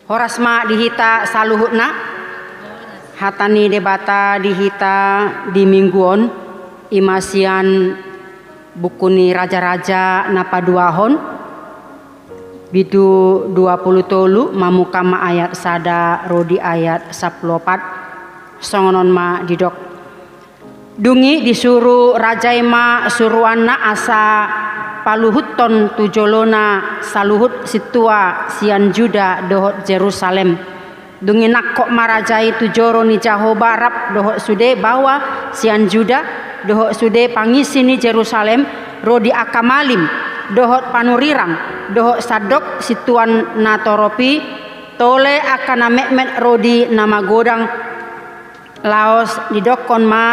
Horasma dihita saluhutna hatani debata dihita di mingguon imasian bukuni raja-raja napaduahon bidu 20 tolu mamukama ayat sada rodi ayat 14 songonon ma didok dungi disuruh rajaima suruanna asa paluhuton tujolona saluhut situa sian Juda dohot Jerusalem dungi nakok marajai tujoro ni Jahoba rap dohot sude bawa sian Juda dohot sude pangisi ni Jerusalem rodi akamalim dohot panurirang dohot sadok situan natoropi tole akana mekmet rodi nama godang laos didokon ma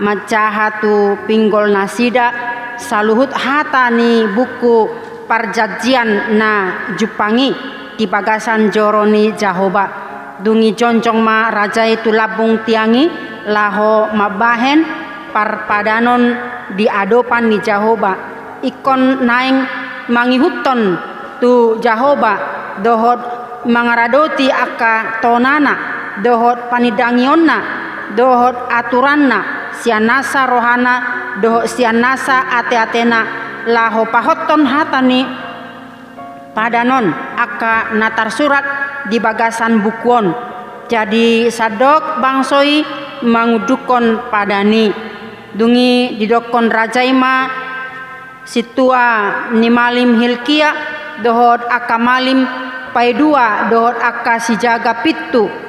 macahatu pinggol nasida saluhut hatani buku perjanjian na Jupangi di bagasan joroni Jahoba dungi joncong ma raja itu labung tiangi laho mabahen parpadanon di adopan ni Jahoba ikon naing mangihuton tu Jahoba dohot mangaradoti aka tonana dohot panidangionna dohot aturanna sianasa rohana dohot sianasa ate-atena laho pahoton hatani padanon aka natar surat di bagasan bukuon jadi sadok bangsoi mangudukon padani dungi didokon rajaima situa nimalim Hilkia dohot aka malim paidua dohot aka sijaga pitu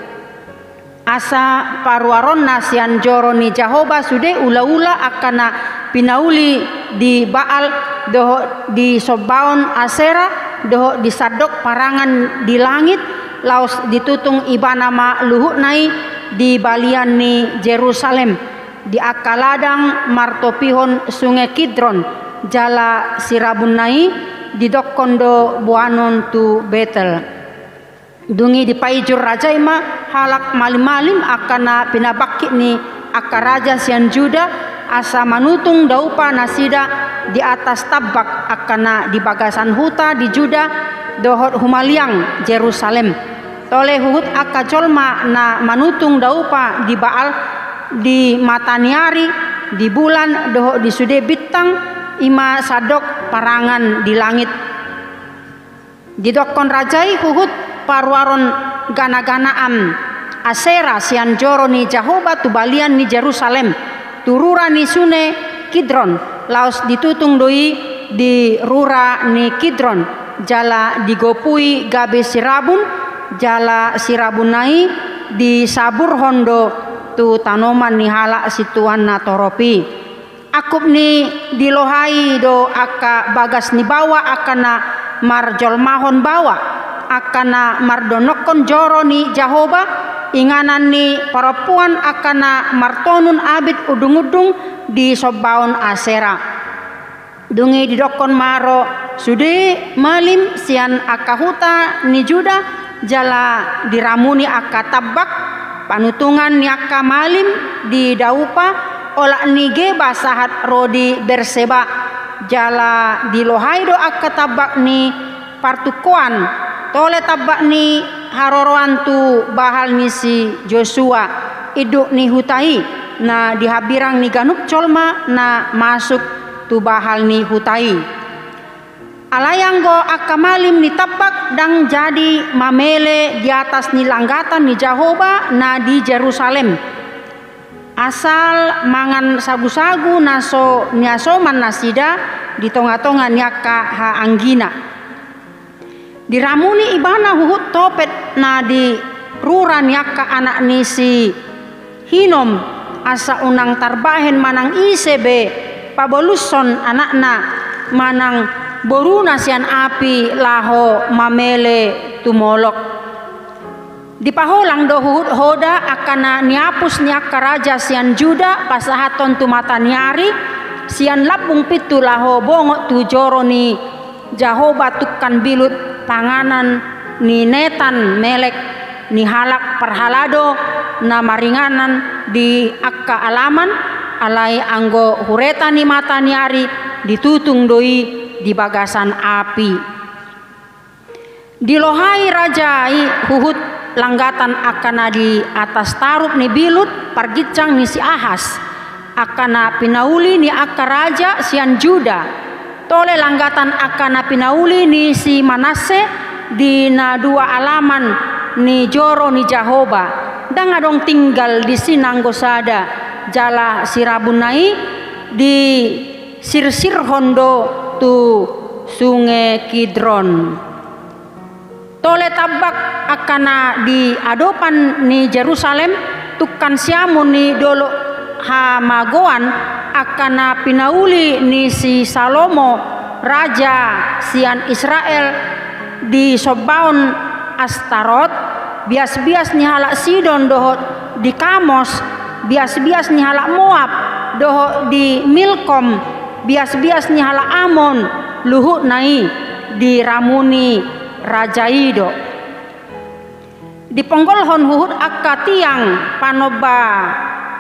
asa parwaronna sian joro ni Jahoba sude ula-ula akana pinauli di Baal dohot di Sobaon Asera dohot di sadok parangan di langit laos ditutung ibanama luhutnai di balian ni Jerusalem di akaladang martopihon sungai Kidron jala sirabunai di dokkondo buanon tu Betel dungi di paijur rajaima halak malim-malim akana pinabakki ni akaraja sian Juda asa manutung daupa nasida di atas tabak akana di bagasan huta di Juda dohot humaliang Jerusalem tole huhut aka colma na manutung daupa di Baal di mataniari di bulan dohot di sude bintang ima sadok parangan di langit didokon rajai huhut parwaron gana-ganaan Asera sian joro ni Jahoba tu balian ni Jerusalem turura ni sune Kidron laos ditutung doi di rura ni Kidron jala digopui gabe sirabun jala sirabunai di sabur hondo tu tanoman ni halak situan natoropi akup ni dilohai do aka bagas ni bawa akana marjol mahon bawa akana mardonokon joro ni Jahoba inganan ni perempuan akana martonun abid udung-udung di Sobaon Asera dungi didokon maro sude malim sian akahuta ni Juda jala diramuni aka tabak panutungan ni aka malim di daupa olak ni geba sahat rodi Berseba jala dilohai do aka tabak ni partukuan tole tabak ni haroroan tu bahal ni si Joshua iduk ni hutai na dihabirang ni ganup colma na masuk tu bahal ni hutai alayanggo akamalim ni tabak dang jadi mamele di atas ni langgatan ni Jahoba na di Jerusalem asal mangan sagu-sagu naso niasoman nasida di tonga-tonga nyaka ha anggina diramuni ibana huhut topet na di rura nyaka anak nisi Hinom asa unang tarbahen manang isebe paboluson anakna manang boruna sian api laho mamele tumolok dipaholang do huhut hoda akana niapus niaka raja sian Juda pasahaton tu mata niari sian labung pitu laho bongo tu joro ni Jahoba tukkan bilut panganan ni netan melek ni halak perhalado na maringanan di akka alaman alai anggo hureta ni mata niari ditutung doi di bagasan api Dilohai rajai huhut langgatan akana di atas tarup ni bilut pargicang ni si Ahas akana pinauli ni akka raja sian Juda tole langgatan akana pinauli ni si Manase di na dua alaman ni Joro ni Jahoba dan adong tinggal di sinanggo sada jala sirabunai di sirsir hondo tu sungai Kidron. Tole tabak akana di adopan ni Jerusalem tukan siamu ni dolo hamagoan akana pinauli ni si Salomo raja sian Israel di Sobaon Astarot bias-bias ni halak Sidon doho di Kamos bias-bias ni halak Moab doho di Milkom bias-bias ni halak Amon luhut nai di Ramuni Rajaido di ponggolhon huhut akka tiang panoba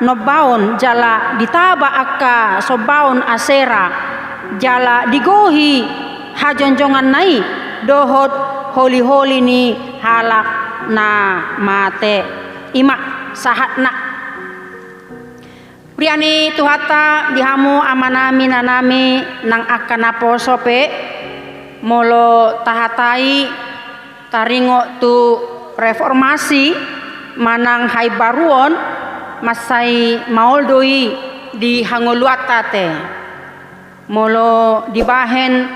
nobaon jala ditaba akka Sobaon Asera jala digohi hajonjongan nai dohot holi-holi ni halak na mate ima sahatna priani tuhata dihamu amanami nanami nang akana poso pe molo tahatai taringo tu reformasi manang hai baruon masai mauldoi di hangoluatate molo dibahen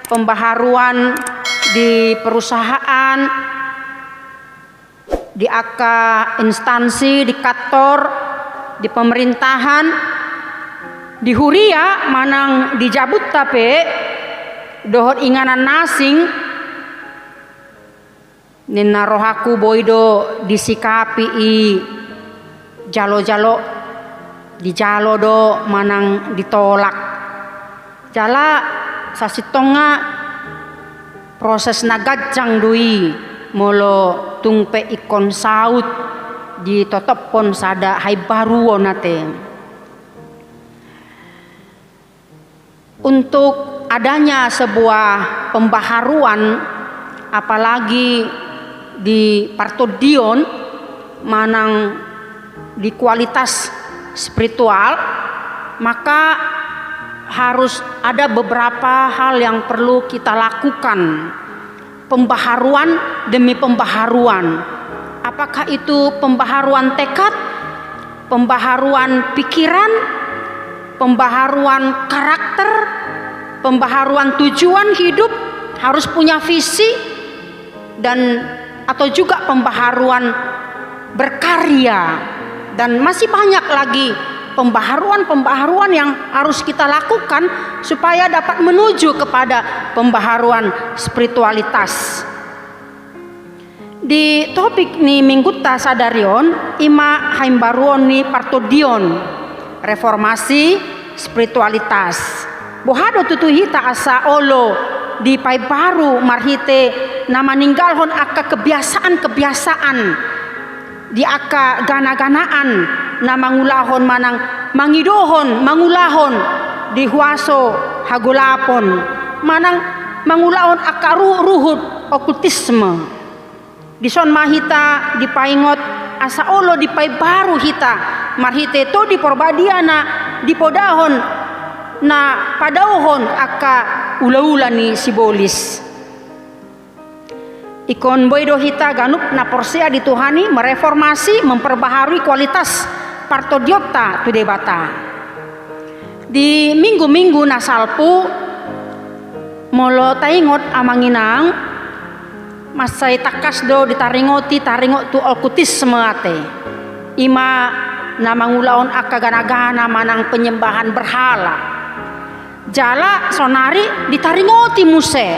pembaharuan di perusahaan di akka instansi di kantor di pemerintahan di huria manang dijabut tape dohot inganan nasing nina rohaku boydo disikapi i jalo-jalo di jalo do manang ditolak jala sasitonga proses nagajang dui molo tungpe ikon saut di totopon sada hai baruo nate untuk adanya sebuah pembaharuan apalagi di Partodion manang di kualitas spiritual maka harus ada beberapa hal yang perlu kita lakukan pembaharuan demi pembaharuan apakah itu pembaharuan tekad pembaharuan pikiran pembaharuan karakter pembaharuan tujuan hidup harus punya visi dan atau juga pembaharuan berkarya dan masih banyak lagi pembaharuan yang harus kita lakukan supaya dapat menuju kepada pembaharuan spiritualitas. Di topik ni mingguta sadarion ima haimbaruon ni Partodion reformasi spiritualitas bohado tutuhita asa olo di pai baru marhite na maninggalhon akka kebiasaan-kebiasaan di akka gana-ganaan na mangulahon manang mangidohon mangulahon di huaso hagulapon manang mangulahon akka ruhut okultisme dison mahita di paingot asa olo di pai baru hita marhite to di porbadiana di podahon na padauhon akka ula-ula ni sibolis ikon boydo hita ganup na porsea dituhani mereformasi memperbaharui kualitas partodiokta tu debata di minggu-minggu nasalpu molo taingot amanginang masai takas do ditaringoti taringot tu okutisme ate ima na mangulaon akka gana-gana manang penyembahan berhala jala sonari ditaringoti muse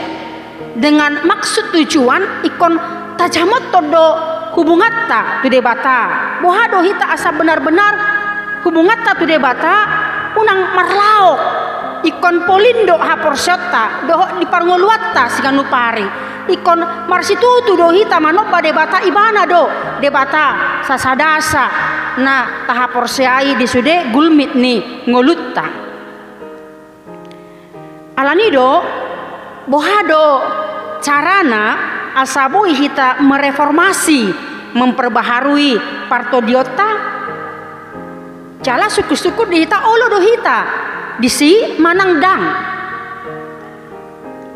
dengan maksud tujuan ikon tajamot todo hubungatta tu debata bohado hita asa benar-benar hubungatta tu debata unang marlaok ikon polindo haporsyota doho diparngoluatta siganupari ikon marsitutu do hita manoba debata ibana do debata sasadasa na tahaporsyai disude gulmit ni ngolutta alanido bohado carana asabui hita mereformasi, memperbaharui partodiota. Jala suku-suku di hita olo do hita disi manang dang.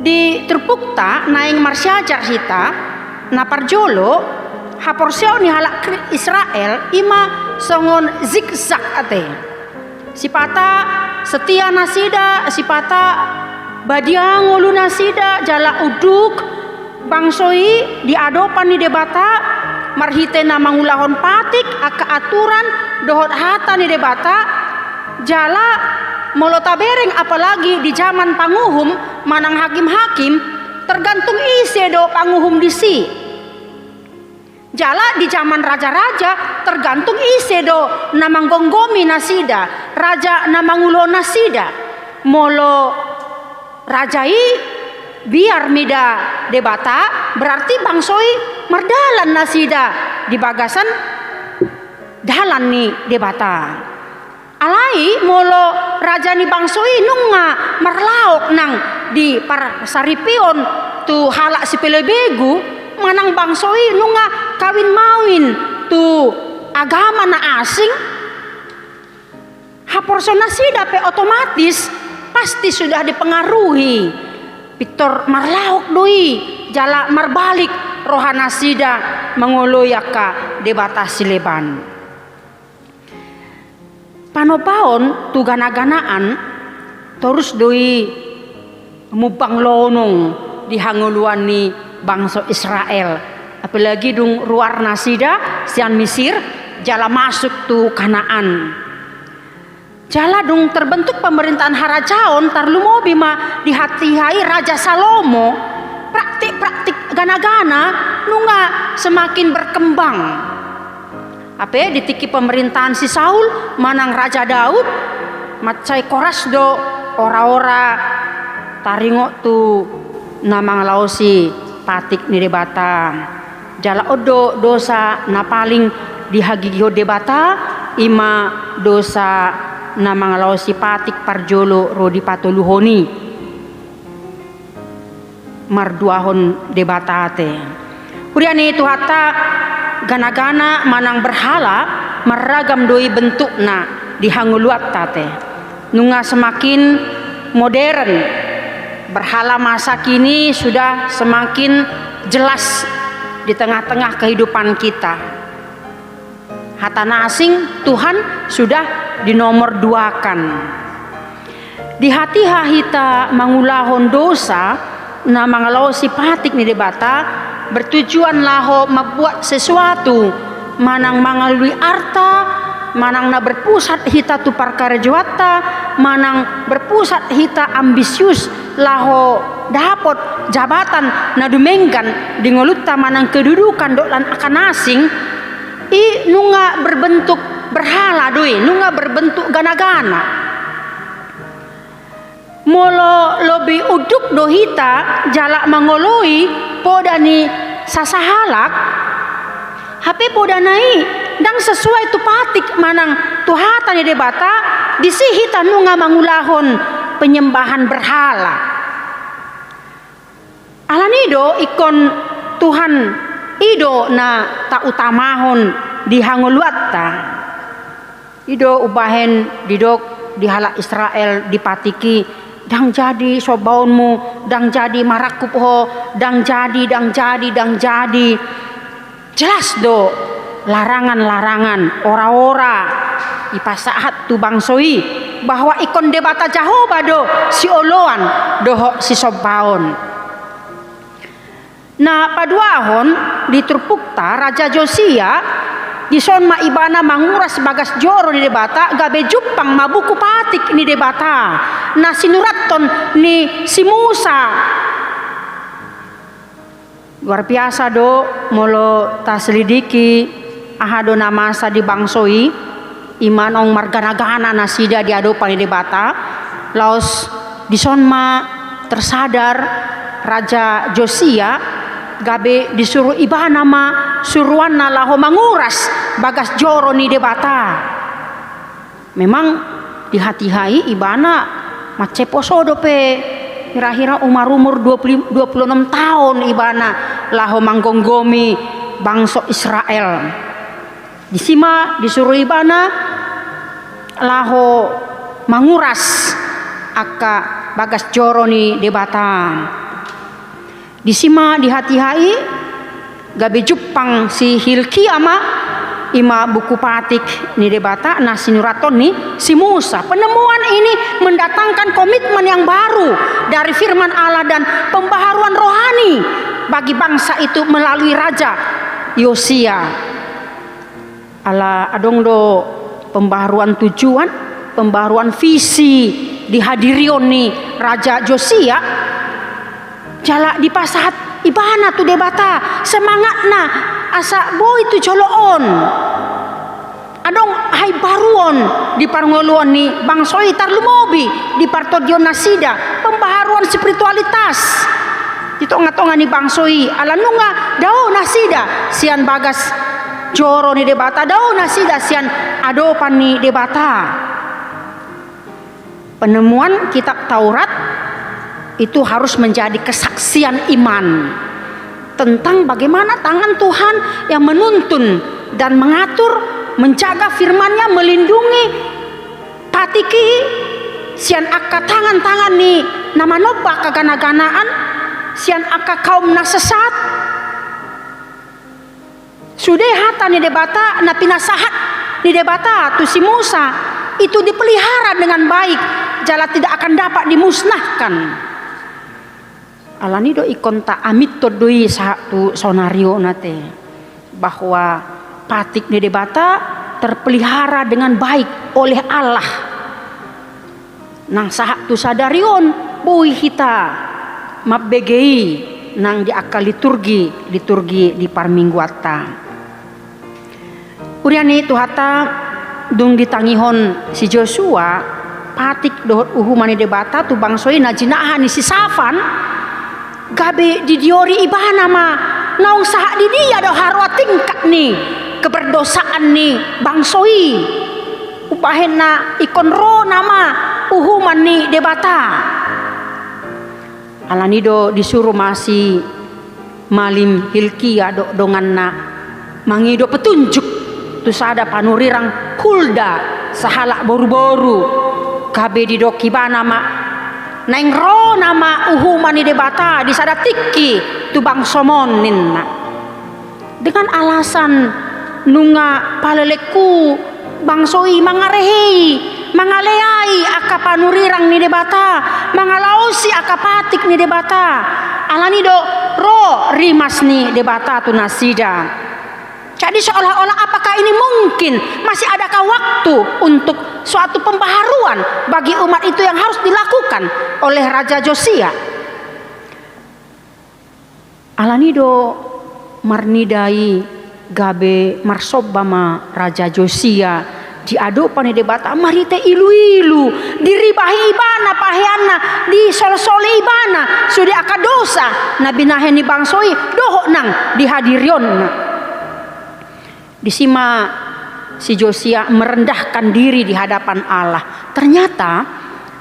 Di terpukta naing marsyajar hita na parjolo haporseo ni halak Israel ima songon zigzag ate. Sipata setia nasida, sipata badiang ulu nasida jala uduk bangsoi diadopan ni debata marhite na mangulahon patik aka aturan dohot hata ni debata jala molota bereng, apalagi di zaman panguhum manang hakim-hakim tergantung isi do panguhum disi. Jala di zaman raja-raja tergantung isi do namanggonggomi nasida, raja namangulo nasida. Molo rajai biar mida debata berarti bangsoi merdalan nasida di bagasan dalan ni debata. Alai molo raja ni bangsoi nunga marlaok nang di par saripion tu halak si pelebegu manang bangsoi nunga kawin mawin tu agama na asing haporsonasi dape otomatis pasti sudah dipengaruhi Victor marlaok doi jala marbalik rohana sida mengoloyaka debata sileban panopaon tu gana-ganaan terus doi mubang lonong dihanguluan ni bangsa Israel, apalagi dung ruar nasida sian Mesir jala masuk tu Kanaan. Jala dung terbentuk pemerintahan Harajaon tarlumo bima dihati-hai Raja Salomo, praktik-praktik gana-gana nunga semakin berkembang. Apa ditiki pemerintahan si Saul manang Raja Daud macai koras do ora-ora taringo tu namang lausi patik ni debata jala odo dosa na paling dihagigyo debata ima dosa na mga lausi patik parjolo rodi patuluhoni marduahon debata te kuriani itu hatta gana-gana manang berhala meragam doi bentuk na dihanguluat tate nunga semakin modern. Berhala masa kini sudah semakin jelas di tengah-tengah kehidupan kita. Hatana asing Tuhan sudah dinomor duakan. Di hati hita mangulahon dosa na mangalau sipatik ni debata bertujuan laho membuat sesuatu manang mangalui arta manang na berpusat hita tu perkara juata manang berpusat hita ambisius laho dapot jabatan na dumenggan di ngolutta manang kedudukan dolan akan asing i nunga berbentuk berhala doi nunga berbentuk gana-gana molo lobi uduk dohita jalak mangoloi podani sasahalak HP podanai dang sesuai tu patik manang tuhatan di debata disihita nunga mangulahon penyembahan berhala alanido ikon Tuhan ido na ta utamahon dihanguluatta ido ubahen didok dihalak Israel dipatiki dang jadi sobaunmu dang jadi marakup ho dang jadi jelas do larangan-larangan ora-ora ipasahat tu bangsoi bahwa ikon debata Jahoba do si oloan doho si sobaon. Nah paduahon di Turpukta Raja Josia dison ma ibana manguras bagas joro di debata gabe jupang mabuku patik ni debata na sinuraton ni si Musa luar biasa do molo ta selidiki ahado namasa di bangsoi imanong margana-gana nasida di adopan di debata laos disonma tersadar Raja Josia gabe disuruh ibana ma suruan laho manguras bagas joro ni debata memang di hati-hai ibana macepo sodo pe kira-kira umur 26 tahun ibana laho manggonggomi bangsa Israel. Disima disuruh ibana laho manguras aka bagas joro ni debata. Disima di hati-hai gabe Jepang si Hilkia ima buku patik ni debata nah sinuraton ni si Musa. Penemuan ini mendatangkan komitmen yang baru dari firman Allah dan pembaharuan rohani bagi bangsa itu melalui Raja Yosia. Ala adong do pembaharuan tujuan, pembaharuan visi dihadirion ni Raja Yosia. Jala di pasahat ibana tu debata semangatna asa boy tu coloon adong hai baruon di parngoluan ni bangsoi tarlumobi di partodion nasida pembaharuan spiritualitas di tonga-tonga ni bangsoi alanunga dao nasida sian bagas joro ni debata dao nasida sian adopan ni debata. Penemuan kitab Taurat itu harus menjadi kesaksian iman tentang bagaimana tangan Tuhan yang menuntun dan mengatur, menjaga firman-Nya, melindungi patiki sian aka tangan-tangan ni nama noba kagana-ganaan sian aka kaum nasesat sudah hata ni debata na pinasahat ni debata tu si Musa itu dipelihara dengan baik jala tidak akan dapat dimusnahkan. Alani do ikon ta amit to doi satu sonario nate bahwa patik ni debata terpelihara dengan baik oleh Allah. Nang sahak tu sadarion bui kita mabbegei nang di akal liturgi di parmingguata. Uriani tu hata dung ditangihon si Joshua patik dohot uhumani debata tu bangsoi najinahan ni si Safan gabe di diori ibana naung sahak di dia do harwa tingkat ni keberdosaan ni bangsoi upahena ikon ro nama uhuman ni debata. Alanido disuruh masih malim Hilkia do donganna mangido petunjuk tu sada panurirang Hulda sahalak boru-boru gabe di doki bana naing ro nama uhuman ni debata di sada tiki tu bang somon ninna dengan alasan nunga paleleku bangsoi mangarehei mangaleai aka panurirang ni debata mangalausi aka patik ni debata alani do ro rimas ni debata tu nasida. Jadi seolah-olah apakah ini mungkin masih adakah waktu untuk suatu pembaharuan bagi umat itu yang harus dilakukan oleh Raja Yosia. Alanido marnidai gabe marsobama Raja Yosia diadopan di debata marite ilu-ilu diribahi ibana paheana di sol-sole ibana sudah akadosa nabi naheni bangsoi doho nang dihadirion. Disima si Yosia merendahkan diri di hadapan Allah. Ternyata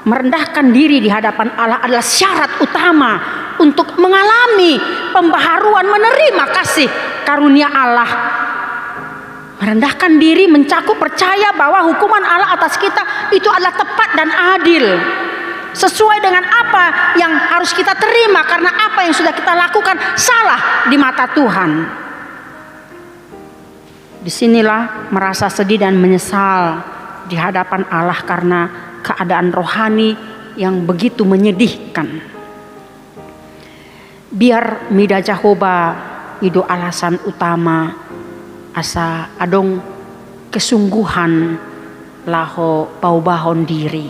merendahkan diri di hadapan Allah adalah syarat utama untuk mengalami pembaharuan menerima kasih karunia Allah. Merendahkan diri mencakup percaya bahwa hukuman Allah atas kita itu adalah tepat dan adil. Sesuai dengan apa yang harus kita terima karena apa yang sudah kita lakukan salah di mata Tuhan. Disinilah merasa sedih dan menyesal di hadapan Allah karena keadaan rohani yang begitu menyedihkan. Biar mida Jahoba itu alasan utama asa adong kesungguhan laho paubahon diri.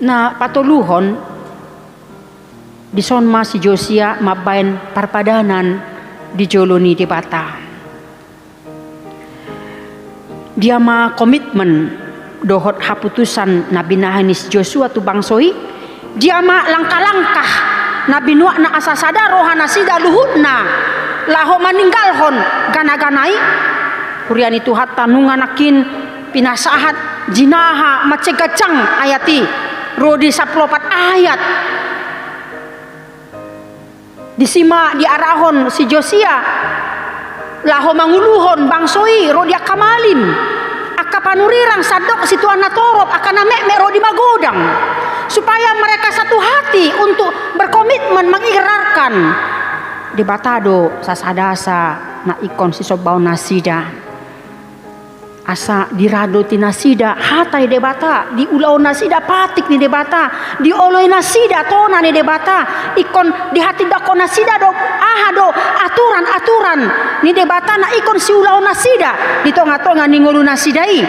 Nah patoluhon dison si Yosia mabain parpadanan di joloni debata. Dia komitmen dohot haputusan Nabi Nahanis Joshua tu bangsoi dia langkah-langkah Nabi Nuh na asasada rohana sida luhutna laho maninggalhon gana-ganai kurian itu hatta nunganakin pinasahat jinaha macegacang ayati rodi 14 ayat disima di arahon si Josia laho manguluhon bangsoi rodia kamalim aka panurirang sadok si tuan natorop akan mek rodi magodang supaya mereka satu hati untuk berkomitmen mengikrarkan di batado sasadasa na ikon si sobau nasida asa dirado ti nasida hatai debata di ulau nasida patik ni debata di oloi nasida tona ni debata ikon di hati dako nasida do do aturan ni debata na ikon si ulau nasida di tonga-tonga ni ngulu nasidai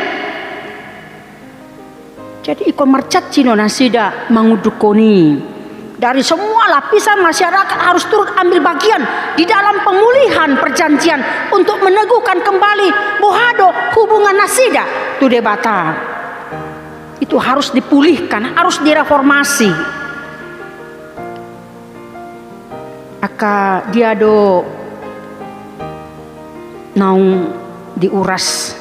jadi ikon mercat cino nasida mangudukoni dari semua lapisan masyarakat harus turut ambil bagian di dalam pemulihan perjanjian untuk meneguhkan kembali bohado hubungan nasida tu debata itu harus dipulihkan, harus direformasi. Aka dia do naung diuras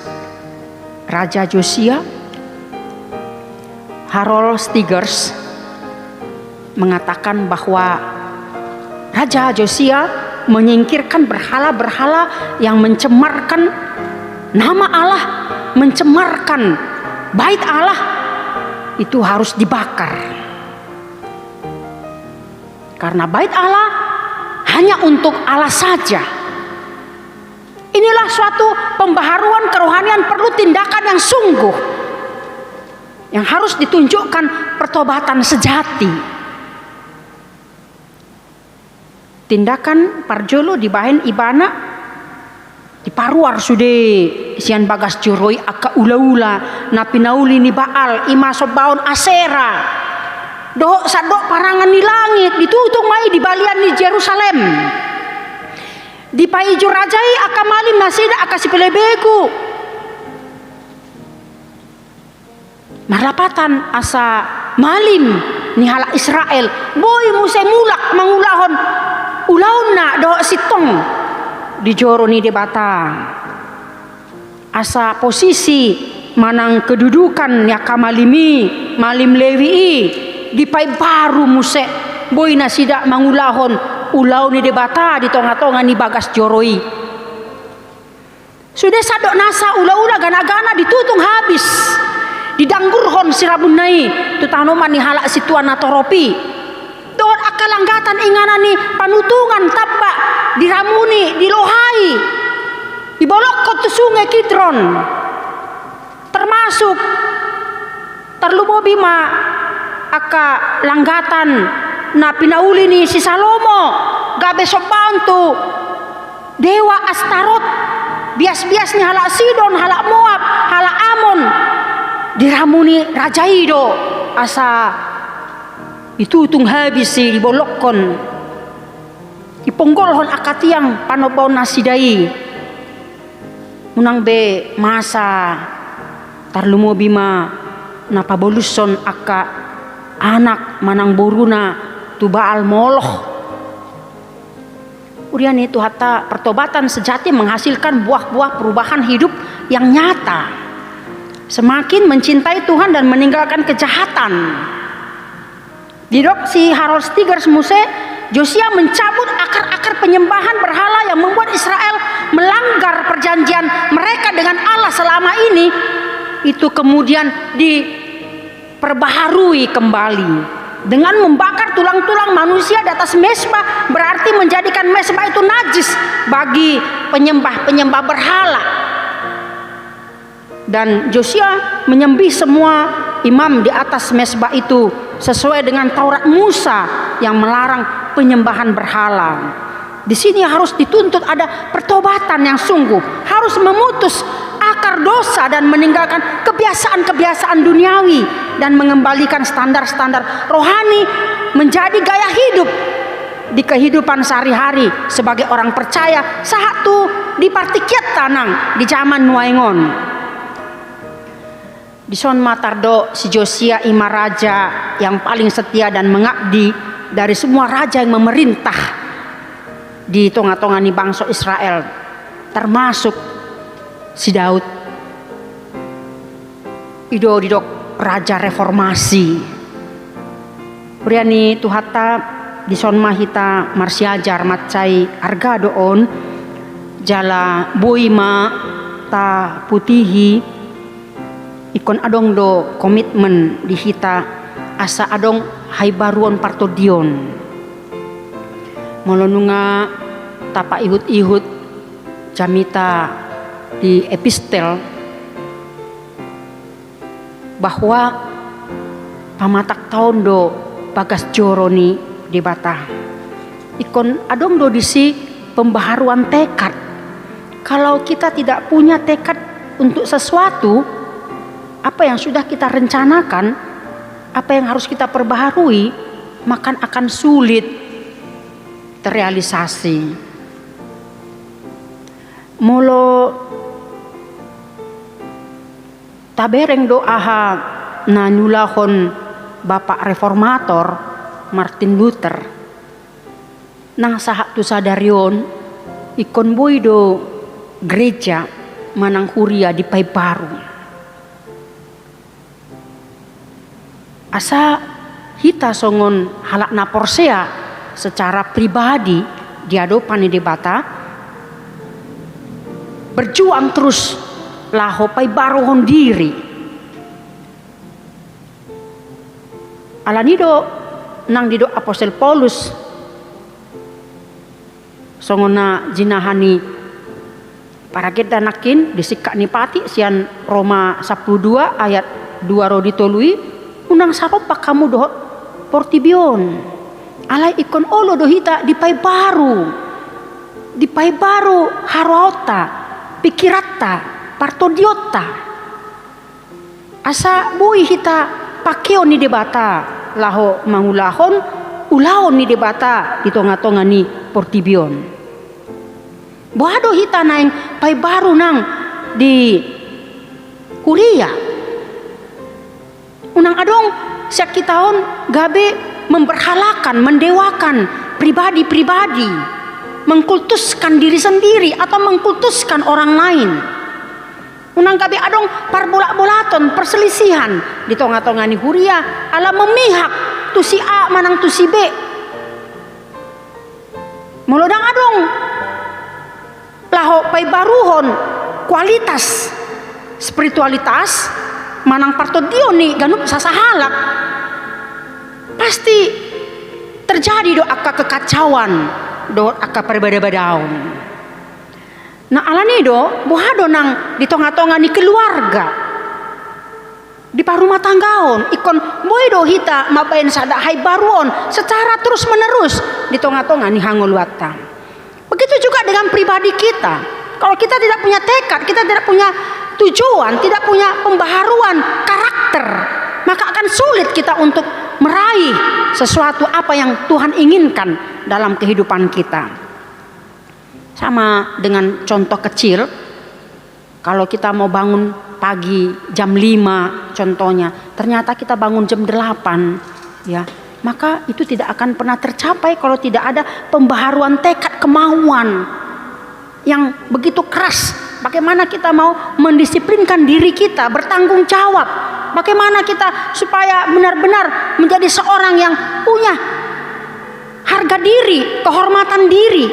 Raja Josia Harold Stigers mengatakan bahwa Raja Josia menyingkirkan berhala-berhala yang mencemarkan nama Allah, mencemarkan bait Allah, itu harus dibakar. Karena bait Allah hanya untuk Allah saja. Inilah suatu pembaharuan kerohanian, perlu tindakan yang sungguh, yang harus ditunjukkan pertobatan sejati. Tindakan parjolo di bahen ibana di paruar sude sian bagas joroi aka ula-ula napinauli ni Baal ima sobaon asera do sadok parangan ni langit ditutung mai di balian ni Jerusalem di paijo rajai aka malim nasida aka sipelebeku marapatan asa malim ni hala Israel boy muse mulak mangulahon ulauna do sitong di joro ni debata asa posisi manang kedudukan ya kamalimi malim lewi di pai baru muse boy nasida mangulahon ulau ni debata di tonga-tonga ni bagas joroi sudah sadok nasa ula-ula gana-gana ditutung habis didanggurhon sirabunai tu tanoman ni halak situan natoropi doon akalanggatan ingana ni panutungan tabba diramuni dilohai dibolokot tu sungai Kidron termasuk terlumobi ma aka langgatan na pinauli ni si Salomo gabe sobaon tu dewa Astarot bias-bias ni halak Sidon halak Moab halak Amon diramuni rajaido asa itutung habis si dibolokon iponggolhon akatiang panobau nasidai munang be masa tarlumobima napaboluson aka anak manang boruna tu Baal Moloch urian itu hatta pertobatan sejati menghasilkan buah-buah perubahan hidup yang nyata semakin mencintai Tuhan dan meninggalkan kejahatan. Didok si Harold Stigers muse Josia mencabut akar-akar penyembahan berhala yang membuat Israel melanggar perjanjian mereka dengan Allah selama ini. Itu kemudian diperbaharui kembali dengan membakar tulang-tulang manusia di atas mezbah, berarti menjadikan mezbah itu najis bagi penyembah-penyembah berhala. Dan Josia menyembih semua imam di atas mezbah itu sesuai dengan Taurat Musa yang melarang penyembahan berhala. Di sini harus dituntut ada pertobatan yang sungguh, harus memutus akar dosa dan meninggalkan kebiasaan-kebiasaan duniawi dan mengembalikan standar-standar rohani menjadi gaya hidup di kehidupan sehari-hari sebagai orang percaya satu di partikiat tanang di zaman Nuaingon. Di son matardo si Josia ima raja yang paling setia dan mengabdi dari semua raja yang memerintah di tonga-tonga ni bangsa Israel, termasuk si Daud. Didok raja reformasi. Uriani tuhata di son mahita marsiajar macai arga doon jala boima ta putihi ikon adong do komitmen di hita asa adong haibaruon partodion molonunga tapa ihut-ihut jamita di epistel bahwa pamatak tahun do bagas joroni di bata ikon adong do disi pembaharuan tekad. Kalau kita tidak punya tekad untuk sesuatu, apa yang sudah kita rencanakan, apa yang harus kita perbaharui, maka akan sulit terrealisasi. Molo tabereng doaha na nyulahon Bapak Reformator Martin Luther nang sahak tu sadarion ikon boy do gereja manang huria di Pai Baru asa hita songon halak na porsea secara pribadi diado pani debata berjuang terus laho Pai Baru hon diri alanido nang dido Apostel Paulus songona jinahani para kita nakin disikak nipati sian Roma 12 ayat 2 rodi tolui unang saropa kamu doh portibion alai ikon olo dohita di Pai Baru harauta pikirata partodiota asa bui hita pakeo ni debata laho mangulahon ulaon ni debata di tonga-tonga ni portibion boado hita naing Pai Baru nang di kuliah unang adong siak kitaon gabe memberhalakan mendewakan pribadi-pribadi mengkultuskan diri sendiri atau mengkultuskan orang lain unang gabe adong parbolak-bolaton perselisihan di tonga-tonga ni huria ala memihak tu si A manang tu si B mulodang adong laho Pai Baruhon kualitas spiritualitas manang partodioni ganup sasahalak pasti terjadi do aka kekacauan do aka perbeda-bedaun nah alani do bohado nang di tonga-tonga ni keluarga di parumah tanggaon ikon boy do hita mabain sada hai baruon secara terus menerus di tonga-tonga ni hangoluata. Begitu juga dengan pribadi kita. Kalau kita tidak punya tekad, kita tidak punya tujuan, tidak punya pembaharuan karakter, maka akan sulit kita untuk meraih sesuatu apa yang Tuhan inginkan dalam kehidupan kita. Sama dengan contoh kecil, kalau kita mau bangun pagi jam 5 contohnya, ternyata kita bangun jam 8 ya. Maka itu tidak akan pernah tercapai kalau tidak ada pembaharuan tekad kemauan yang begitu keras. Bagaimana kita mau mendisiplinkan diri kita, bertanggung jawab. Bagaimana kita supaya benar-benar menjadi seorang yang punya harga diri, kehormatan diri.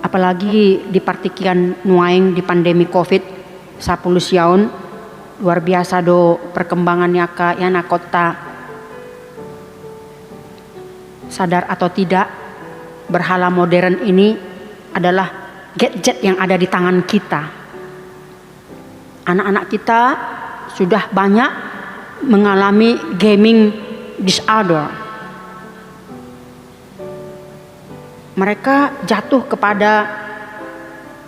Apalagi di partikian nuaing di pandemi Covid 10 tahun. Luar biasa do perkembangannya ke yana kota. Sadar atau tidak, berhala modern ini adalah gadget yang ada di tangan kita. Anak-anak kita sudah banyak mengalami gaming disorder. Mereka jatuh kepada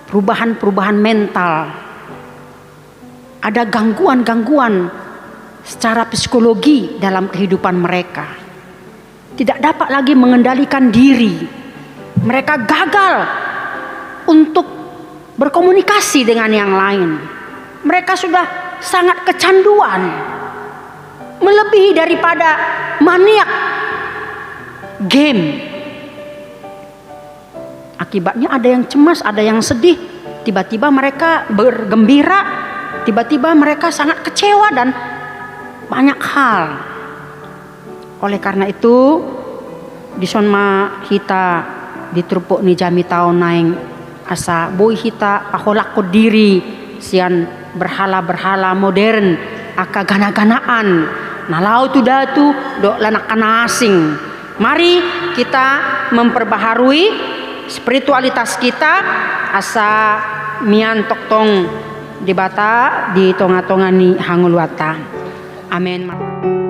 perubahan-perubahan mental. Ada gangguan-gangguan secara psikologi dalam kehidupan mereka. Tidak dapat lagi mengendalikan diri. Mereka gagal untuk berkomunikasi dengan yang lain. Mereka sudah sangat kecanduan, melebihi daripada maniak game. Akibatnya ada yang cemas, ada yang sedih. Tiba-tiba mereka bergembira. Tiba-tiba mereka sangat kecewa dan banyak hal. Oleh karena itu disonma kita ditrupuk ni jami tahun naing asa boy hita paholak ko diri sian berhala-berhala modern aka gana-ganaan nalau tu datu do lanak kanasing. Mari kita memperbaharui spiritualitas kita asa mian toktong di bata di tonga-tonga ni hangulwata. Amin.